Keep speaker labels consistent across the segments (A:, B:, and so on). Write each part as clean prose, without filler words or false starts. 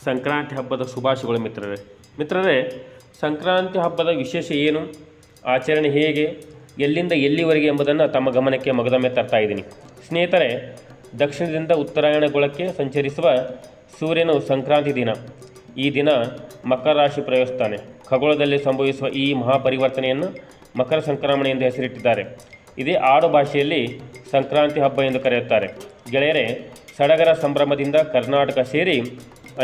A: ಸಂಕ್ರಾಂತಿ ಹಬ್ಬದ ಶುಭಾಶಯಗಳು ಮಿತ್ರರೇ, ಸಂಕ್ರಾಂತಿ ಹಬ್ಬದ ವಿಶೇಷ ಏನು, ಆಚರಣೆ ಹೇಗೆ, ಎಲ್ಲಿಂದ ಎಲ್ಲಿವರೆಗೆ ಎಂಬುದನ್ನು ತಮ್ಮ ಗಮನಕ್ಕೆ ಮಗದೊಮ್ಮೆ ತರ್ತಾ ಇದ್ದೀನಿ. ಸ್ನೇಹಿತರೆ, ದಕ್ಷಿಣದಿಂದ ಉತ್ತರಾಯಣಗೊಳಕ್ಕೆ ಸಂಚರಿಸುವ ಸೂರ್ಯನು ಸಂಕ್ರಾಂತಿ ದಿನ. ಈ ದಿನ ಮಕರ ರಾಶಿ ಪ್ರವೇಶಿಸ್ತಾನೆ. ಖಗೋಳದಲ್ಲಿ ಸಂಭವಿಸುವ ಈ ಮಹಾಪರಿವರ್ತನೆಯನ್ನು ಮಕರ ಸಂಕ್ರಮಣ ಎಂದು ಹೆಸರಿಟ್ಟಿದ್ದಾರೆ. ಇದೇ ಆಡು ಭಾಷೆಯಲ್ಲಿ ಸಂಕ್ರಾಂತಿ ಹಬ್ಬ ಎಂದು ಕರೆಯುತ್ತಾರೆ. ಗೆಳೆಯರೇ, ಸಡಗರ ಸಂಭ್ರಮದಿಂದ ಕರ್ನಾಟಕ ಸೇರಿ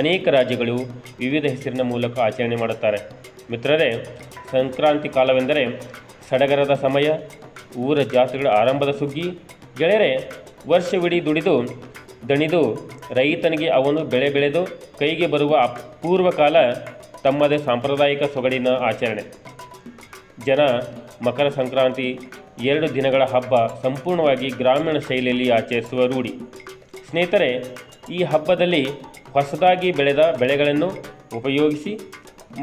A: ಅನೇಕ ರಾಜ್ಯಗಳು ವಿವಿಧ ಹೆಸರಿನ ಮೂಲಕ ಆಚರಣೆ ಮಾಡುತ್ತಾರೆ. ಮಿತ್ರರೇ, ಸಂಕ್ರಾಂತಿ ಕಾಲವೆಂದರೆ ಸಡಗರದ ಸಮಯ, ಊರ ಜಾತ್ರೆಗಳ ಆರಂಭದ ಸುಗ್ಗಿ. ಗೆಳೆಯರೇ, ವರ್ಷವಿಡೀ ದುಡಿದು ದಣಿದು ರೈತನಿಗೆ ಅವನು ಬೆಳೆ ಬೆಳೆದು ಕೈಗೆ ಬರುವ ಅಪೂರ್ವ ಕಾಲ ತಮ್ಮದೇ ಸಾಂಪ್ರದಾಯಿಕ ಸೊಗಡಿನ ಆಚರಣೆ. ಜನ ಮಕರ ಸಂಕ್ರಾಂತಿ 2 ದಿನಗಳ ಹಬ್ಬ ಸಂಪೂರ್ಣವಾಗಿ ಗ್ರಾಮೀಣ ಶೈಲಿಯಲ್ಲಿ ಆಚರಿಸುವ ರೂಢಿ. ಸ್ನೇಹಿತರೆ, ಈ ಹಬ್ಬದಲ್ಲಿ ಹೊಸದಾಗಿ ಬೆಳೆದ ಬೆಳೆಗಳನ್ನು ಉಪಯೋಗಿಸಿ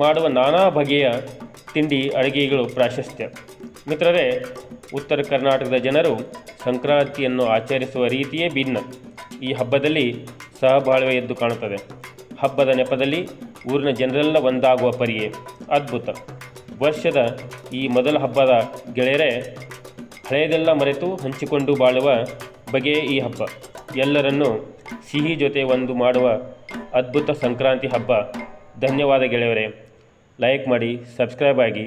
A: ಮಾಡುವ ನಾನಾ ಬಗೆಯ ತಿಂಡಿ ಅಡುಗೆಗಳು ಪ್ರಾಶಸ್ತ್ಯ. ಮಿತ್ರರೇ, ಉತ್ತರ ಕರ್ನಾಟಕದ ಜನರು ಸಂಕ್ರಾಂತಿಯನ್ನು ಆಚರಿಸುವ ರೀತಿಯೇ ಭಿನ್ನ. ಈ ಹಬ್ಬದಲ್ಲಿ ಸಹಬಾಳ್ವೆ ಎದ್ದು ಕಾಣುತ್ತದೆ. ಹಬ್ಬದ ನೆಪದಲ್ಲಿ ಊರಿನ ಜನರೆಲ್ಲ ಒಂದಾಗುವ ಪರಿಯೇ ಅದ್ಭುತ. ವರ್ಷದ ಈ ಮೊದಲ ಹಬ್ಬದ ಗೆಳೆಯರೇ, ಹಳೆಯದೆಲ್ಲ ಮರೆತು ಹಂಚಿಕೊಂಡು ಬಾಳುವ ಬಗೆಯೇ ಈ ಹಬ್ಬ. ಎಲ್ಲರನ್ನೂ ಸಿಹಿ ಜೊತೆ ಒಂದು ಮಾಡುವ ಅದ್ಭುತ ಸಂಕ್ರಾಂತಿ ಹಬ್ಬ. ಧನ್ಯವಾದ ಗೆಳೆಯರೇ. ಲೈಕ್ ಮಾಡಿ, ಸಬ್ಸ್ಕ್ರೈಬ್ ಆಗಿ.